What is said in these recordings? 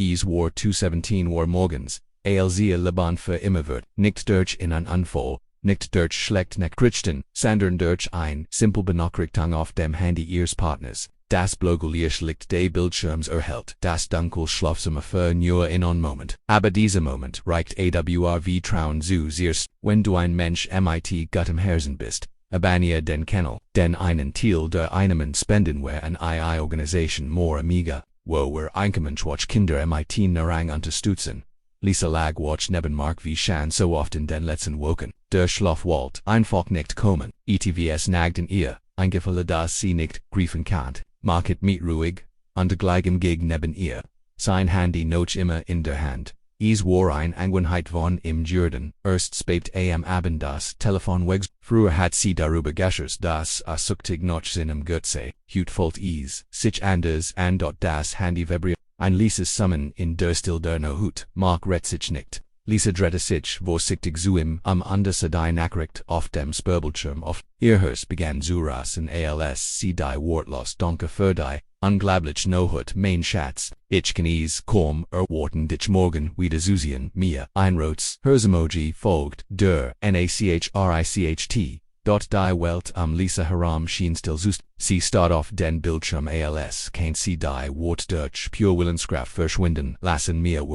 Es war 217 war morgens, als Liban für immer wird, nicht durch in ein Unfall, nicht durch schlecht Nachrichten, sondern durch ein simpel Benachrichtigung auf dem Handy ihres Partners. Das Blaulicht Licht des Bildschirms erhält das dunkel schlafsame für nur einen Moment. Aber dieser Moment reicht awr trauen zu sehr, wenn du ein Mensch mit gutem Herzen bist. Abania den Kennel, den einen Teil der Einnahmen spenden wir an eine Organisation more amiga, wo wir Einkommensschwache Kinder mit Narang unterstützen. Lisa lag watch neben Mark wie Shan so oft in den letzten Wochen. Der Schlaf wollt einfach nicht kommen. ETVS nagt in ihr, ein Gefühl, das sie nicht griefen kann. Market mit ruhig, untergleichen gegen neben ihr. Sein Handy noch immer in der Hand. Es war ein Angewohnheit von im Jordan. Erst spät am Abend das Telefon wegs. Früher hat sie darüber gescherzt, dass suchtig noch seinem Götze. Hut folgt es, sich anders an dort das Handy vibriert. Ein Lises Summen in der Stil der Nohut. Mark rett sich nicht. Lisa drehte sich vorsichtig zu ihm anders die Nachricht auf dem Spielbildschirm auf. Ihr Herz begann zu rasen als sie die wortlos Danke für die unglaublich Nohut mein Schatz. Ich kann es kaum erwarten dich morgen wieder zu sehen, mir. Ein rotes Herz-Emoji folgt der Nachricht. Dort die Welt Lisa Haram schien still zust. Sie start auf den Bildschirm als kann sie die Worte durch pure Willenskraft verschwinden lassen mir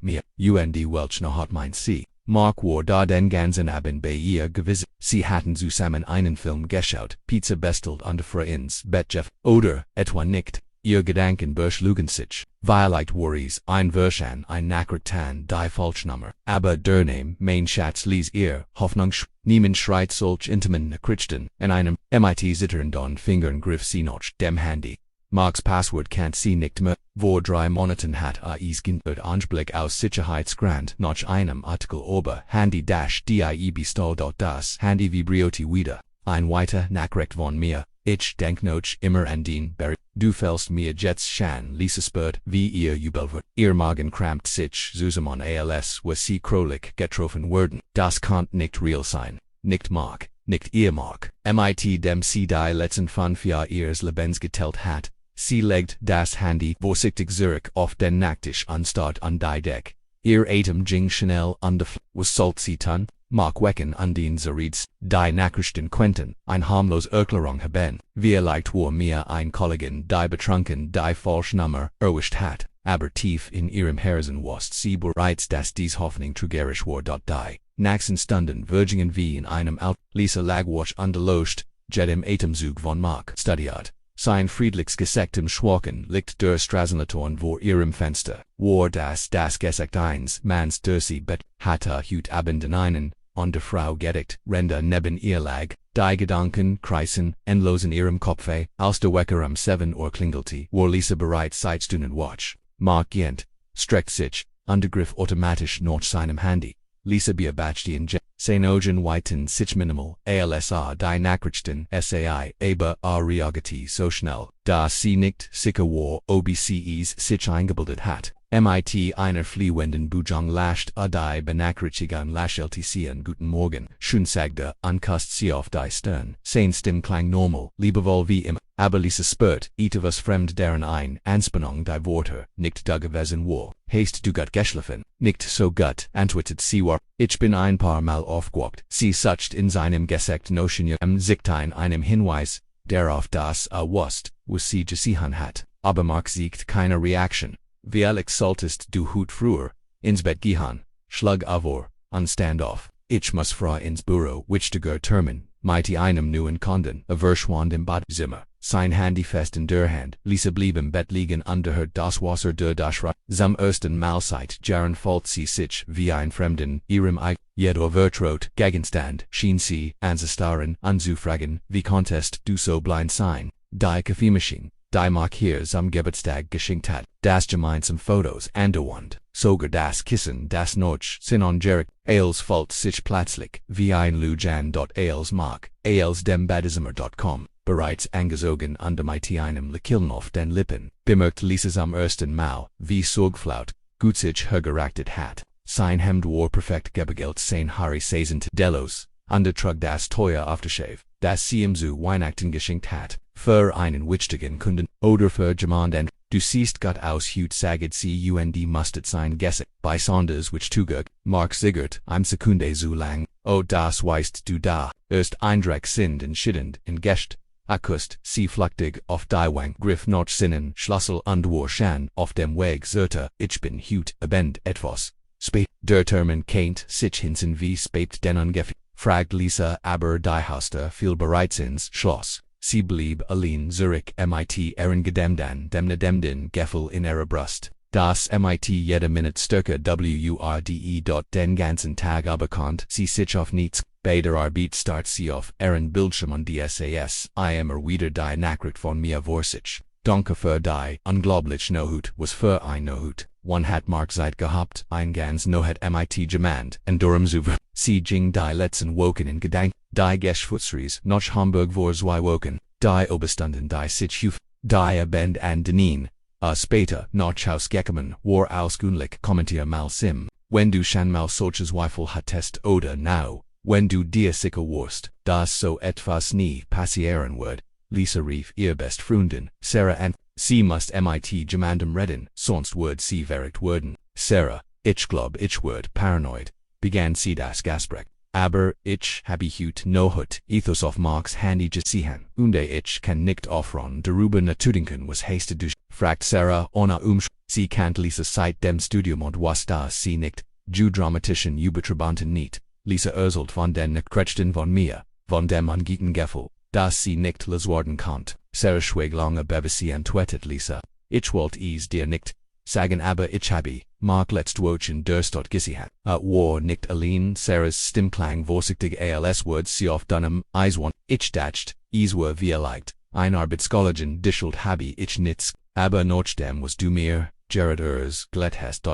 mir. Welch noch hat mein sie. Mark war da den ganzen Abend bei ihr gewesen. Sie hatten zusammen einen Film geschaut, Pizza bestellt und für ins Bett Jeff. Oder etwa nicht. Ihr Gedanken beschlugen sich. Vielleicht war es ein Version ein Nachrichten die Falschnummer. Aber der Name mein Schatz ließ ihr Hoffnung niemand schreit solch intimen Nachrichten. In einem zitternden Fingern griff sie noch dem Handy. Marks Passwort kennt sie nicht mehr. Vor 3 Monaten hat es geändert Anblick aus Sicherheitsgrund nach einem Artikel über Handy-die bestohl das Handy vibrierte wieder. Ein weiter Nachricht von mir. Ich denk noch immer an den Barry. Du fällst mir jetzt Shan Lisa spürt, wie ihr Jubel wird. Ihr Magen krampt sich zusammen als was sie krolich getroffen wurden. Das kann nicht real sein. Nicht Mark, nicht ihr Mark. Dem sie die letzten 5 Jahre ihres Lebens geteilt hat. Sie legt das Handy vorsichtig zurück auf den Nachttisch anstatt an die Deck. Ihr Atem ging schnell an der was sollt sie tun? Mark wecken an den Zerids, die Nachrichten könnten ein harmlos Erklärung haben. Vielleicht war mir ein Kollegin die betrunken die Falschnummer erwischt hat, aber tief in ihrem Herzen wusste sie bereits, dass dies Hoffnung trügerisch war. Die nächsten Stunden vergingen wie in einem Lisa lag watch unterlocht, jedem Atemzug von Mark studiert. Sein friedliches Gesicht im Schwachen liegt der Straßenlaternen vor ihrem Fenster. War das Gesicht eins Manns der sie Bett hatte Hut Abend in einen, und der Frau gedeckt, Ränder neben ihr lag, die Gedanken kreisen endlos in ihrem Kopfe, als der Wecker 7 Uhr klingelte, war Lisa bereits seit Stunden watch. Mark gähnt, streckt sich, griff automatisch nach seinem Handy. Lisa beobachtete ihn Seinogen weiten sich minimal, alsa die Nachrichten sai, aber reagati so schnell, dass sie nicht sicher war, ob sie es sich eingebildet hat. Einer fliehenden Bujang lascht die Benachrichtigung lächelte sie an Guten Morgen, schön sagte, ankast sie auf die Stirn. Sein Stimm klang normal, liebevoll wie immer, aber Lisa spürt, etwas fremd deren ein Anspannung die Worte, nicht da gewesen war. Hast du gut geschlafen? Nicht so gut, antwortet sie war. Ich bin ein paar Mal aufgewacht. Sie sucht in seinem Gesicht Notion Sichttein einem Hinweis, darauf das wusst, was sie gesehen hat. Aber Mark sieht keine Reaction. Wie ehrlich solltest du heute früher ins Bett gehen, schlug vor, stand auf. Ich muss früh ins Büro, wichtiger Termin, mit einem neuen Kunden, verschwand im Badzimmer. Sein Handy fest in der Hand. Lisa blieb im Bett liegen hört das Wasser der Daschra. Zum ersten Mal seit Jahren fühlt sie sich wie ein Fremden, ihrem jeder vertraut Gegenstand, schien sie anzustarren, anzufragen, wie konntest du so blind sein? Die Kaffeemaschine, die Mark hier zum Geburtstag geschenkt hat, das gemeinsam Fotos andauernd, sogar das Kissen, das noch sinongerig, als fühlt sich plötzlich wie ein Lujan. Als Mark, als dem Badezimmer.com. Bereits angezogen mit einem Lächeln auf den Lippen, bemerkt Lisa am ersten Mal, wie sorgfalt gut sich hergerichtet hat. Sein Hemd war perfekt gebügelt sein Haare sind delos, trug das teure Aftershave. das sie im zu Weihnachten geschenkt hat, für einen wichtigen Kunden, oder für jemanden, du siehst Gott aus Hut saged cund mustet sein Gesse, bei Saunders which tugug, Mark Sigert, im Sekunde zu lang, o das weißt du da, erst Eindreck sind entschiedend, in Gest, Akust, sie flachtig, auf die Wang, Griff noch sinnen, Schlossel und Warshan, auf dem Weg Zerta, ich bin Hut, abend etwas. Spät, der Termin kennt sich hinsen wie spät den ungefähr, fragt Lisa aber die Hauster viel bereits ins Schloss. Sie blieb allein Zurich mit Ehrengedämden demden Gefühl in ihrer Brust. Das mit jede Minute stärker wurde den ganzen Tag aberkannt, sie sich auf nichts, bei der Arbeit start sie auf ihren Bildschirm und die SAS, immer wieder die Nachricht von mir vorsich. Danke für die unglaublich Nohut, was für ein Nohut. One hat Mark Zeit gehabt, ein ganz Nohut mit Gemand, und darum zuver. Sie ging die letzten Wochen in Gedanken, die Geschäftsführerin nach Hamburg vor 2 Wochen, die Oberstunden die sich huf, die Abend an Denin. Später, nach Haus gekommen, war ausgünlich kommentier mal sim, wenn du schon mal solche Zweifel hattest oder now, wenn du dir sicher warst, dass so etwas nie passieren wird. Lisa rief ihr best Freundin, Sarah an, sie must mit jemandem reden, sonst wird sie verrückt werden. Sarah, ich glaub ich werd paranoid, begann sie das Gespräch. Aber ich habe Hut Nohut, Ethos auf Marks Handy gesehen, und ich kann nicht aufhören darüber nachzudenken, was hast du, fragt Sarah ohne sie kennt Lisa seit dem Studium und was das sie nicht, ju dramatischen Übertrabanten nicht. Lisa erzählt von den Nachrichten von mir, von dem unguten Gefühl, das sie nicht loswerden konnt. Sarah schwieg lange bevor sie antwortet Lisa, ich wollt es dir nicht sagen, aber ich habe Mark letzt Wochen der Stadt gesehen. War nicht allein, Sarahs Stimmklang vorsichtig als wird sie auf deinem Eiswan, ich dacht, es war vielleicht, ein Arbeitskollegen dischelt habe ich nichts, aber nochdem was du mir, Gerard glatt hast.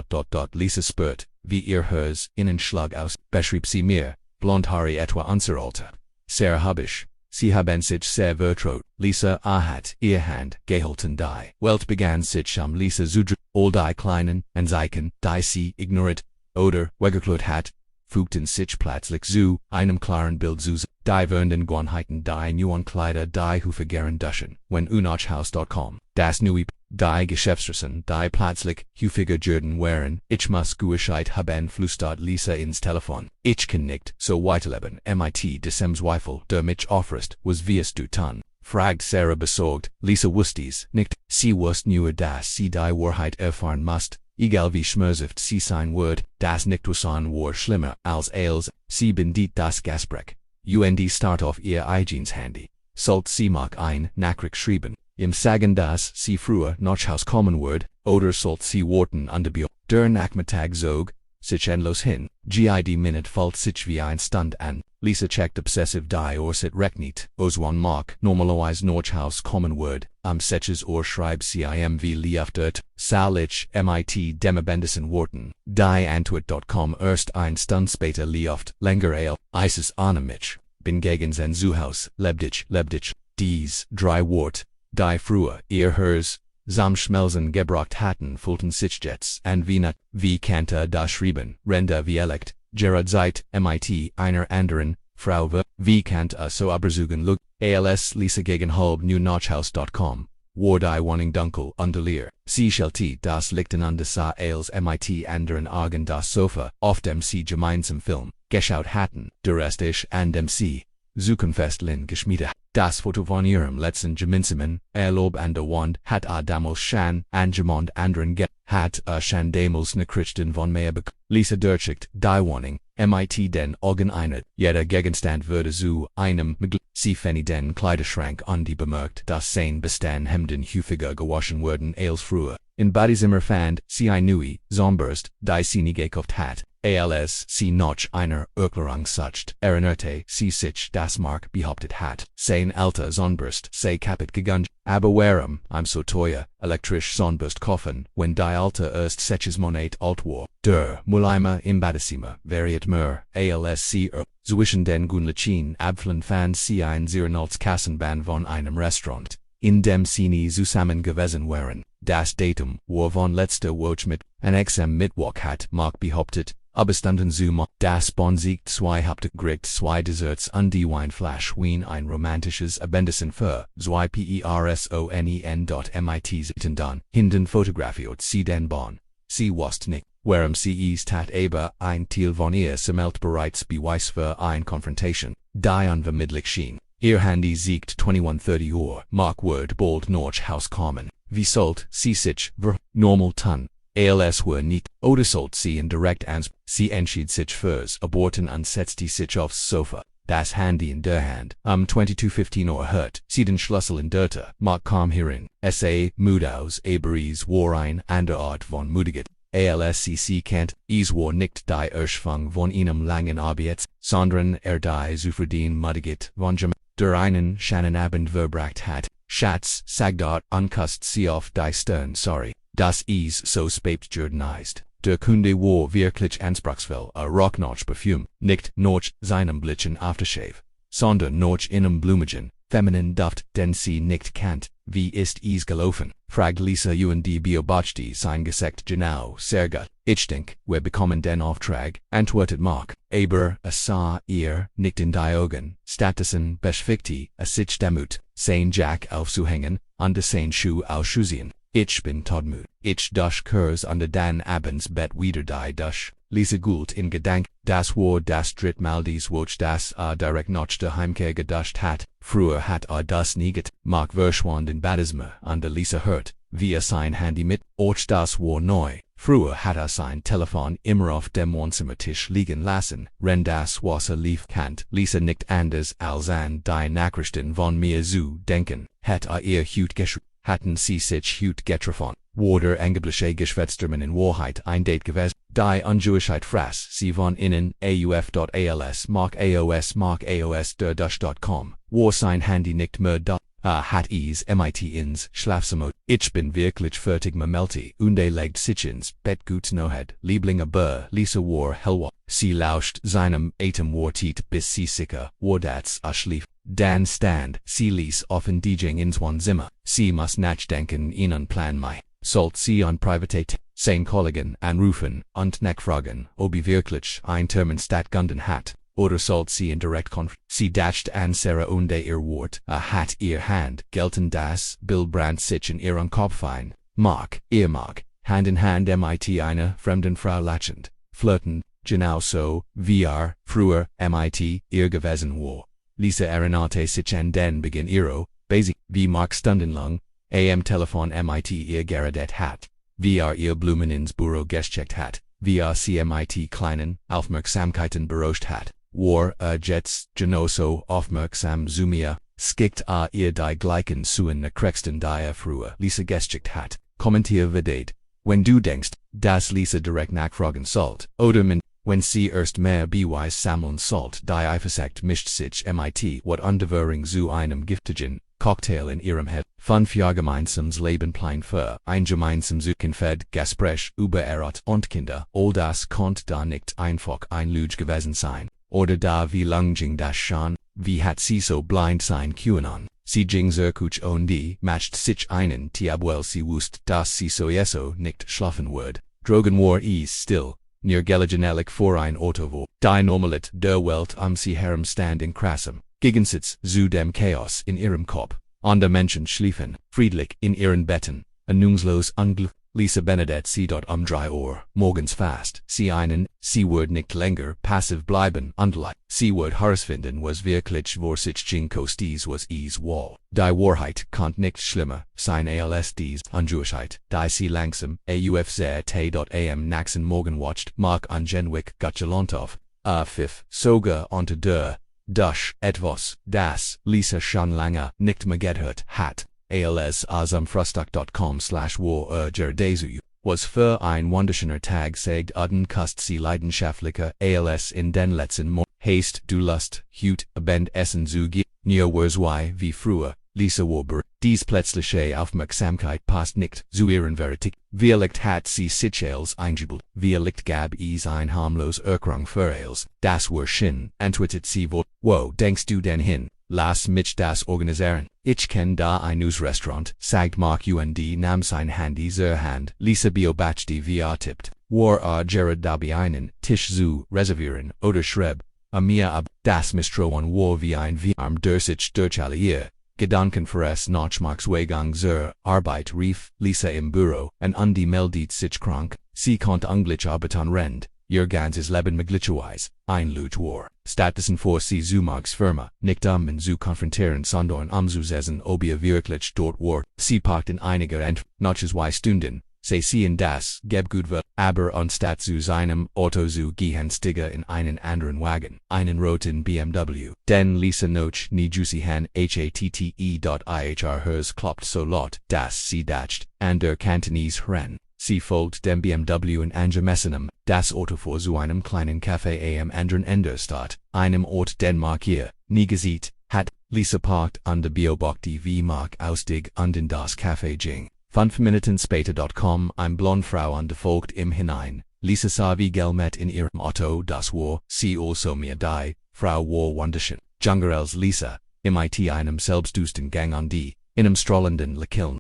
Lisa spürt, wie ihr Hers Innenschlag aus, beschrieb sie mir, blondhaari etwa unser Alter. Sarah hab ich. Sie haben sich sehr vertraut. Lisa hat ihr Hand gehalten die Welt begann sich Lisa zu all die kleinen Anzeichen, die sie ignoriert oder weggeklärt hat, fügten sich plötzlich zu einem klaren Bild zu, die werdenden Gewohnheiten die neuen Kleider die häufigeren Duschen, wenn unachhaus.com, das neue, die Geschäftsführerin die plötzlich häufiger Jürgen wären, ich muss Gewissheit haben flüstert Lisa ins Telefon, ich kann nicht so weiterleben mit diesem Zweifel, der mich offrest, was wirst du tun? Fragt Sarah besorgt, Lisa wusste es nicht, sie wusste nur dass sie die Wahrheit erfahren musste, egal wie schmerzhaft sie sein wird, das Nichtwissen war schlimmer als, sie bindet das Gespräch. Und start auf ihr eigenes Handy. Sollt sie mag ein Nachricht schreiben, im Sagen dass sie früher nach Haus kommen wird, oder sollt sie warten an der Bio. Der Nachmittag zog sich endlos hin, gid Minute fällt sich wie ein Stund an. Lisa checkt obsessive die Orsit rechnit, Oswan Mark normalerweise nach Haus kommen wird, seches schreibt sie wie liefert, salich mit demabendisen Worten, die Antwort.com erst ein Stund später lieft, länger Isis Anamich, bin gegen sein Zuhaus, lebdich, dies, 3 Wort, die früher, ihr Hers, Samschmelzen gebracht hatten fühlten sich jetzt an wie kannte das schreiben, Renda wie elect, Gerard Zeit, mit einer anderen, Frau wie kannte so aberzugen look, als Lisa gegen halb new nachhaus.com, war die Wohnung dunkel und leer, sie schelte das Lichten an des als mit anderen Augen das Sofa, auf dem sie gemeinsam Film, geschaut hatten, der Rest ich an dem sie, Zukunftstlin geschmiedet. Das Foto von ihrem letzten gemeinsamen Urlaub an der Wand hat damals schon an jemand anderen hat schon damals Nachrichten von mir bekommen. Lisa durchschickt die Wohnung, mit den Augen einer, jeder Gegenstand würde zu einem sie fände den Kleiderschrank an die bemerkt, dass sein Bestand Hemden häufiger gewaschen wurden als früher. In Badezimmer fand sie ein neue Zahnbürste, die sie nie gekauft hat. Als sie noch einer Erklärung sucht, erinnerte sie sich, dass Mark behauptet hat, sein alter Zahnbürste sei kaputt gegangen, aber warum, so teuer, elektrisch Zahnbürste kaufen, wenn die alte erst 6 Monate alt war. Der Mulima im Badezimmer variiert mehr, als sie zwischen den Gunlichen Abfällen fand sie ein Zernals Kassenband von einem Restaurant, in dem sie nie zusammen gewesen waren. Das Datum war von letzter Woche mit, an Mittwoch hat Mark behauptet, Überstunden zu das Bonsiegt zwei Hauptgericht zwei Desserts und die Weinflasch Wien ein romantisches Abendessen für zwei personen.mit dann hinden fotografiert sie den Bon. Sie wast nicht, warum sie ist hat aber ein Teil von ihr semelt bereits beweis für ein Confrontation, die unvermittlich schien. Ihr Handy siegt 21:30 Mark Word bold Norch Haus kommen. Wie sollt sie sich normal tun? Als were nicht, oder sollt sie in direkt ans, sie entschied sich fürs aborten und setzte sich aufs Sofa. Das Handy in der Hand, 22:15 hört, sie den Schlüssel in der Mark kam hierin, Mudaus, Aberies, war ein andere Art von Mudigkeit. Sie kennt, es war nicht die Erschwung von einem langen Arbeits, sondern die zufrieden Mudigkeit von der einen schönen Abend verbracht hat. Schatz, sag dort, unkust sie auf die Stirn sorry, dass es so spät geworden ist. Der Kunde war wirklich anspruchsvoll, roch noch Parfüm, nicht noch seinem Blitzen Aftershave, sondern noch einem blumigen, femininen Duft, den sie nicht kennt. Wie ist es gelaufen? Fragt Lisa und die Beobachte sein Gesicht genau, sehr gut. Ich denk, wir bekommen den Auftrag, antwortet Mark. Aber sah ihr nicht in die Augen, stattdessen beschwichtigte sich damit, sein Jack aufzuhängen, und sein Schuh auszuziehen. Ich bin todmüde. Ich dusch kurz unter den abends Bett wieder die Dusch. Lisa Gould in Gedank, das war das drittmal dies Woch das direkt nach der Heimkehr geduscht hat. Früher hat das nie get. Mark verschwand in Badisme und Lisa hört, wie sein Handy mit. Och das war neu. Früher hat sein Telefon immer auf dem Wohnzimmertisch liegen lassen. Wenn das Wasser lief kannt Lisa nicht anders als an die Nachrichten von mir zu denken. Hat ihr Hut geschrieben. Hatten sie sich Hut getroffen. War der angebliche Geschwätztermann in Wahrheit ein Date gewesen. Die Unjewishheit fraß sie von innen auf.als mark aos der Dusch.com. War sein Handy nicht mehr da. Hat es mit ins Schlafzimmer. Ich bin wirklich fertig memelte und legt sich ins Bett gut nohed. Liebling aber Lisa war hellwach. Sie lauscht seinem Atem wartet bis sie sicher war das schlief. Dan stand, sie ließ offen DJing ins Wohnzimmer. Sie muss nachdenken ihnen Plan mai. Sollt sie an Privatät, sein Kollegen anrufen und nachfragen, ob wirklich ein Thermostat gefunden hat. Oder sollt sie in Direktkonferenz. Sie dacht an Sarah und ihr Wort, hat ihr Hand, gelten das Bill Brandt sich in ihren Kopf ein. Mark, ihr mag, Hand in Hand mit einer fremden Frau lachend, flirten, genauso, wie früher, mit ihr gewesen war. Lisa erinnerte sich an den Beginn ihrer, basic, wie Mark stundenlang, am Telefon mit ihr geredet hat, wie ihr Blumen ins Büro geschickt hat, wie sie mit kleinen Aufmerksamkeiten berauscht hat, war jetzt genauso aufmerksam zu mir, skickt ihr die gleichen Suen Nachrichten die früher Lisa geschickt hat, kommentier vedet, wenn du denkst, dass Lisa direkt nachfragen sollt, oder wenn sie erst mehr Beweis sammeln sollt, die Eifersucht mischt sich mit wat Unterwährung zu einem giftigen Cocktail in ihrem Head. Fünf Jahre gemeinsames Leben plein für ein gemeinsames Fed Gespräch über Erat und Kinder. All das konnte da nicht einfach ein Lüge gewesen sein. Oder da wie lang ging das schon? Wie hat sie so blind sein können? Sie ging sehr gut und die matcht sich einen Tiabwell sie wusste, dass sie so nicht schlafen würde. Drogen war es still. Near Geligenellik vor ein Auto wo, die Normalit der Welt sie herumstand in krassem Gegensatz zu dem Chaos in ihrem Kopf. Andere Menschen schliefen, friedlich in ihren Betten, ahnungslos unglücklich. Lisa Benedett sie dort 3 morgens fast, sie wird nicht länger passiv bleiben und sie wird herausfinden was wirklich vor sich ging kostes was es war. Die Wahrheit konnt nicht schlimmer sein als dies Unjewishheit, die sie langsam aufzt.am nächsten Morgen watcht, Mark und Jenwick Gutgelantoff, Pfiff, sogar unter der Dusch, etwas, das Lisa schon lange nicht mehr gehört hat. Als am Frühstück.com/war Desu was für ein wunderschöner Tag sagt kust sie leidenschaftlicher als in den letzten Monaten. Hast du Lust, Hut, Abend essen zu gehen? Nur war's wie früher, Lisa war dies plötzliche Aufmerksamkeit passt nicht zu ihren Veritik. Vielleicht hat sie sich als eingebildet. Vielleicht gab es ein harmlos Erkrung für als, das war schön, antwortet sie wo denkst du denn hin? Lass mich das organisieren. Ich kenn da eines Restaurant, sagt Mark und nam sein Handy zur Hand, Lisa beobacht die VR tippt. War Gerard dabei einen Tisch zu reservieren, oder schreib, mir ab, das Mistroen war wie ein Arm der sich durch alle ihr Gedanken veress noch Marksweigang zur Arbeit rief, Lisa im Büro, und die meldet sich krank, sie konnte unglich arbeiten rend. Ihr ganzes Leben möglicherweise ein Lüge war. Stattdessen vor sie zu Marks Firma, nicht zu konfrontieren, sondern zu sehen, ob ihr wirklich dort war. Sie packt in einiger noch 2 Stunden, sie in das Gebgut wird, aber anstatt zu seinem Auto zu gehen stiege in einen anderen Wagen, einen roten BMW. Denn Lisa noch nie Juicy Han hatte.ihr hers kloppt so laut, dass sie dacht, and der Cantonese ren. Sie folgt dem BMW in angemessenem, das Auto vor zu einem kleinen Café am anderen Ende Stadt, einem Ort den Mark ihr nie gesehen hat. Lisa parkt an der Beobachte wie Mark ausstieg und in das Café ging. 5 Minuten später. Eine blonde Frau und folgt ihm hinein. Lisa sah wie Gelmet in ihrem Auto, das war, sie also mir die Frau war wunderschön. Jungerels Lisa, mit einem selbstdusten Gang an die, in einem strahlenden Lächeln.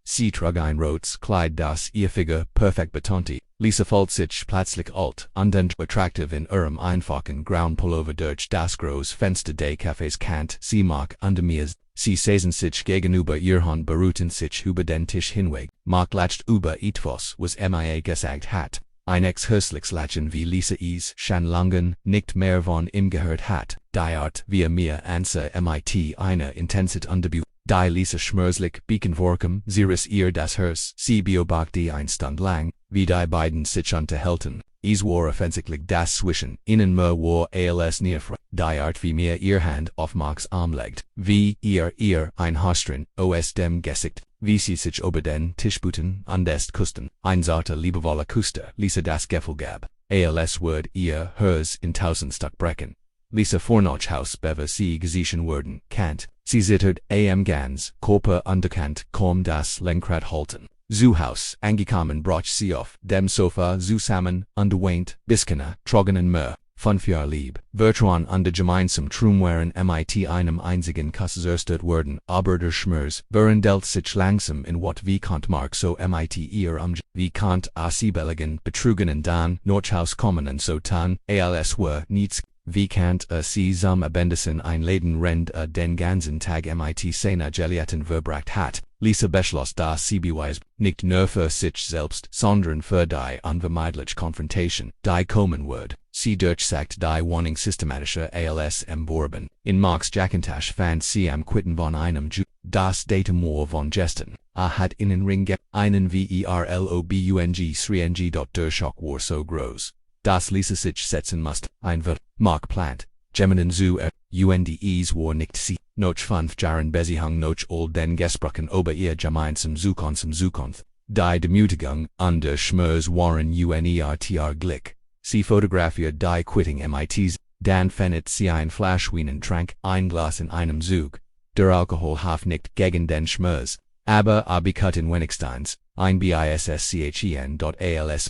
Sie trug ein rotes Kleid, das ihr Figur perfekt betonte. Lisa fühlt sich plötzlich alt und attraktiv in ihrem einfachen grauen Pullover durch das große Fenster des Cafés Kant. Sie mag unter mir. Sie setzen sich gegenüber ihr Hand beruhten sich über den Tisch hinweg. Mark lacht über etwas, was Mia gesagt hat. Ein ex-hörsliches Lachen wie Lisa es schon lange nicht mehr von ihm gehört hat. Die Art wie mir ansa mit einer Intensität unterbüht. Die Lisa schmerzlich bekenvorkam, sie ihr das Herz, sie beobachtete ein Stund lang, wie die beiden sich unterhielten. Es war offensichtlich das zwischen ihnen mehr war als Nearfrei. Die Art wie mir ihr Hand auf Marks Arm legt, wie ihr ein Hastren aus dem Gesicht, wie sie sich über den Tisch buten und es küssten. Ein zarter liebevoller Küster, Lisa das Gefühl gab, als würde ihr Herz in 1000 Stück brechen. Lisa vornoch Haus bewe sie gesehen worden, Kant, sie zittert am ganz, Körper unterkant, kaum das Lenkrad halten. Zu Haus angekommen brach sie auf dem Sofa zusammen, weint, biskena, troggenen mehr, 5 Jahre lieb, Vertran und gemeinsam Trumwaren mit einem einzigen Kuss zerstört worden, aber der Schmerz, verhandelt sich langsam in wat wie kant Mark so mit ihr wie kant sie belegen, betrügen dann, noch Haus kommen und so tan, als war nichts. Wie kant sie zum Abendessen einladen rend den ganzen Tag mit seiner Geliaten verbracht hat. Lisa beschloss dass sie beweis, nicht nur für sich selbst, sondern für die unvermeidliche Konfrontation, die kommen wird. Sie durchsagt die Warnung systematischer als Borben. In Marks Jackintosh fand sie am Quitten von einem das Datum war von gestern. Hat in Ring einen verlobung sring. Der Schock war so groß, dass Lisa sich setzen musste. Ein wird, Mark plant, Geminen zu undes war nicht sie. Noch 5 Jahren Besihung noch all den Gesprochen über ihr gemeinsam Zukunft. Die Demütigung und der Schmerz waren unertr Glück. Sie fotografiert die Quitting mits, dann findet sie ein Flasch Trank, ein Glas in einem Zug. Der Alkohol half nicht gegen den Schmerz, aber bekut in wenigstens, ein bisschen.als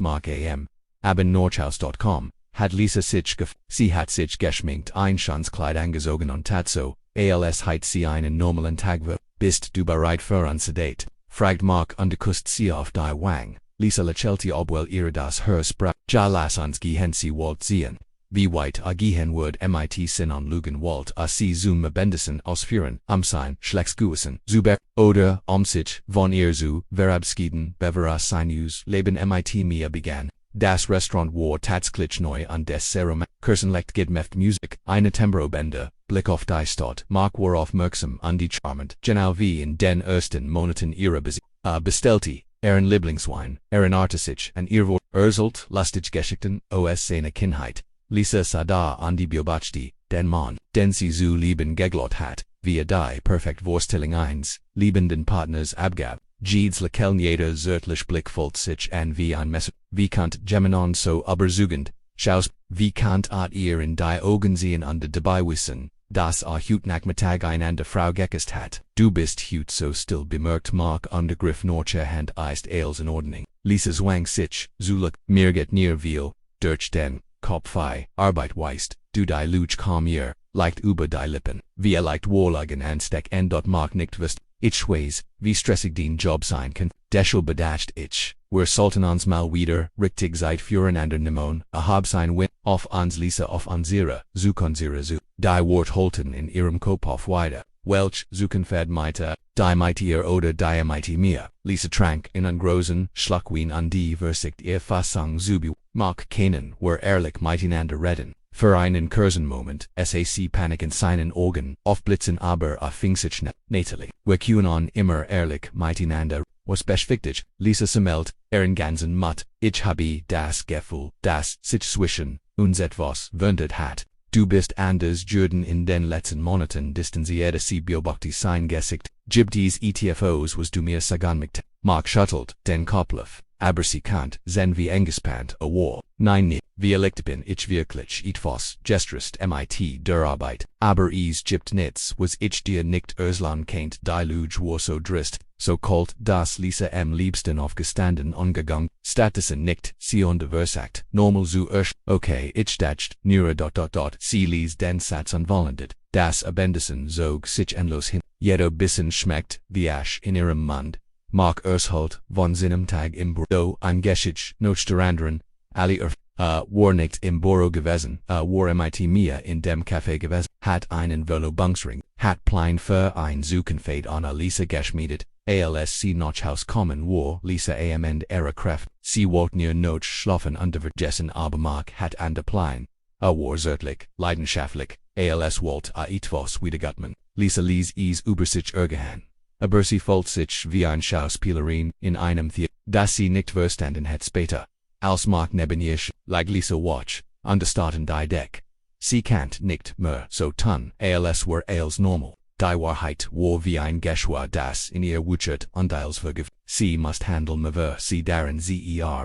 Mark am, aber Norchaus.com. Hat Lisa sich sie hat sich geschminkt, ein Schanzkleid angezogen und tat so, als heit sie einen normalen Tag bist du bereit für unser Date? Fragt Mark und kusst sie auf die Wang. Lisa lächelte obwohl ihr das Herz brach. Ja lass uns gehen sie wollt sehen. Wie weit gehen wird mit sin anlügen wollt sie zum Abendessen ausführen, sein Schlecksguessen, Zuber, oder sich von ihr zu verabschieden, bevor sein Leben mit mir begann. Das Restaurant war tatsächlich neu und des Serum, Kirsenlecht gedmeft Musik, eine Tembrobende, Blick auf die Stadt. Mark war aufmerksam und die charmant, genau wie in den ersten Monaten ihrer bestellte, ihren Lieblingswein, ihren Artisich, und ihr war erzählt, lustig Geschichten, aus seiner Kindheit. Lisa sah da an die beobachtete, den Mann, den sie zu lieben geglaubt hat, wie die perfekt Vorstellung eines liebenden Partners abgab. Jedes lächeln jeder zärtlich Blick folgt sich an wie ein Messer. Wie kant Geminon so überzeugend, schaust, wie kant ihr in die Augen sehen und dabei wissen, dass heut Nachmittag einander Frau geküsst hat. Du bist heut so still bemerkt Mark und griff Norche Hand ist als in Ordnung. Lisa zwang sich, zu look, mir geht near viel, durch den Kopf Arbeit weist, du die Luch kam ihr, leicht über die Lippen, wie leicht wohlagen ansteck en dot mark nicht wist, ich weiß, wie stressig den Job sein kann, deschel bedacht ich, wir sollten uns mal wieder, richtig Zeit füreinander nehmen, hab sein Win, auf ans Lisa auf unsere, Zukunzire zu, die Wort holten in ihrem Kopf auf weiter, welch, Zukunfed meite, die meite ihr oder die meite mir, Lisa trank in einen großen, Schluckwin an die Versicht ihr Fassung zubi, mag kennen, wir ehrlich miteinander reden. Für einen kurzen Moment, SAC Panik in seinen Augen, aufblitzen aber fing sich natally. Wir können immer ehrlich miteinander, was beschwichtig, Lisa sammelt, ihren ganzen Mut, ich habe das Gefühl, dass sich zwischen uns etwas wundert hat. Du bist anders Jürden in den letzten Monaten distanziert sie beobachtet sein Gesicht, gib dies ETFOs was du mir sagen möchtest. Mark schuttelt den Kopf, aber sie kannt, sen wie angespannt, war. Nein nicht, wie erlegt bin ich wirklich etwas gestrest mit der Arbeit, aber es gibt nichts, was ich dir nicht erzählen kennt, die Luge war so drist, so kalt, dass Lisa am liebsten aufgestanden angegangen, Statusen nicht, sie versagt, normal zu okay, ich dacht, nur sie ließ den Satz unvollendet, das Abendessen zog sich endlos hin, jeder Bissen schmeckt, wie Asch in ihrem Mund. Mark Ershalt, von seinem Tag im Büro angeschickt, noch der anderen, alle war nicht im Büro gewesen, war mit mir in dem Café gewesen, hat einen Verlobungsring, hat Plein für ein Zukunftsfest an Lisa geschmiedet, als noch Haus kommen war, Lisa am Ende ihrer Kraft, sie wollte nur noch schlafen untervergessen, aber Mark hat an der Plein, war zärtlich, leidenschaftlich, als wollte etwas wiedergutman, Lisa ließ es über sich ergehen. Aber sie fühlt sich wie ein Schauspielerin in einem Theater, das sie nicht verstanden hat später. Als Mark neben ihr lag Lisa watch, understaten die Deck. Sie kannt nicht mehr so tun, als war als normal. Die Wahrheit war wie ein Geschwür, das in ihr wuchert und als vergif. Sie must handeln mehr sie darin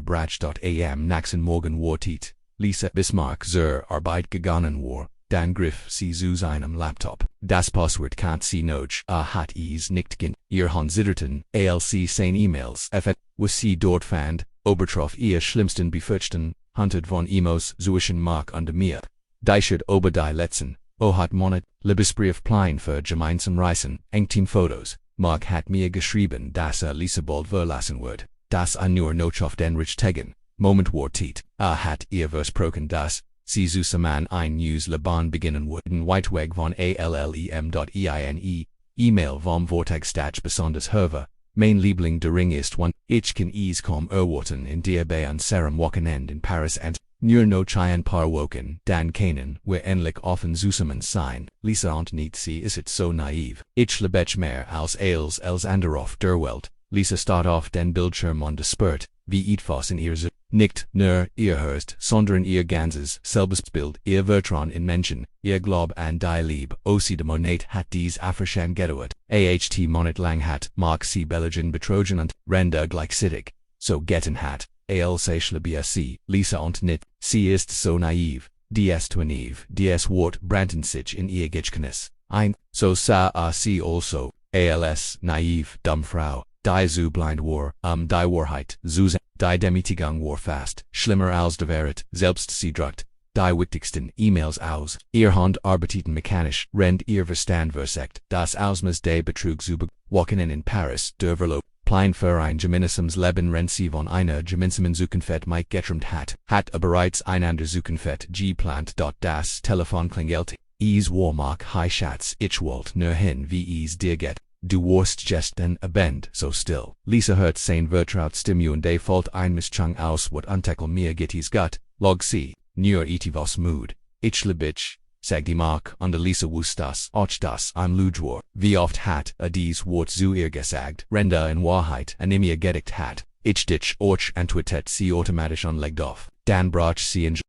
brach.am nächsten Morgen wartet. Lisa bis Mark zur Arbeit gegangen war. Dann griff sie zu seinem Laptop. Das Passwort kannt sie noch, hat es nicht gen. Ihr considerten, als sie sein E-Mails was sie dort fand, obertroff ihr schlimmsten Befürchten, hunted von Emos zwischen Mark und mir. Deichert ober die letzten, hat Monat, Liebesbrief Plein für gemeinsam Reisen, 18 Fotos. Mark hat mir geschrieben, dass Lisa bald verlassen wird, dass nur noch auf den Richtegen. Moment wartet, hat ihr versprochen, dass sie zusammen ein News Laban beginnen würden. Weitweg von allem.eine, E-Mail vom Vortagstag besonders Herve. Mein Liebling der Ring ist one, ich kann es kaum erwarten in der bei unserem Wochenende in Paris und nur noch ein paar Wochen, dann können wir endlich offen zusammen sein. Lisa und nicht sie ist so naiv. Ich liebe mehr als andere auf der Welt. Lisa starrt auf den Bildschirm und despert, wie etwas in ihr nicht nur ihr hörst, sondern ihr ganzes Selbstbild, ihr Vertrauen in Menschen, ihr Glaub an die Liebe, sie de Monat hat dies Afrischen gedauert, Monat lang hat, mag sie Belgian betrogen und Rende gleichzeitig, so getten hat, ich liebe sie, Lisa und nicht, sie ist so naiv, dies Wort brannten sich in ihr Gedächtnis ein, so sah sie also, als naiv, dumm Frau. Die zu blind war, die Wahrheit, die Demütigung war fast, schlimmer als die Wahrheit, selbst sie druckt, die wichtigsten E-Mails aus, ihr Hand arbeiteten mechanisch, rennt ihr Verstand versagt, das Ausmaß des Betrugs über, Wochenende in Paris, der Verlob, Plein für ein gemeinsames Leben rennt sie von einer gemeinsamen Zukunft mit getrimmt hat bereits einander Zukunft geplant. Das Telefon klingelte, es war Mark, hi Schatz, ich wollte nur hin wie es dir geht. Du warst gestern Abend so still. Lisa hört sein vertraut Stimme und fällt ein Mischung aus wat untekel mir geht es gut, log sie, nur etwas mood. Ich lieb ich, sagte Mark und Lisa wusste das, auch das am Ludwar. Wie oft hat dies Wort zu ihr gesagt, Rende in Wahrheit an mir gedickt hat. Ich dich antwortet sie automatisch und legt auf. Dann brach sie in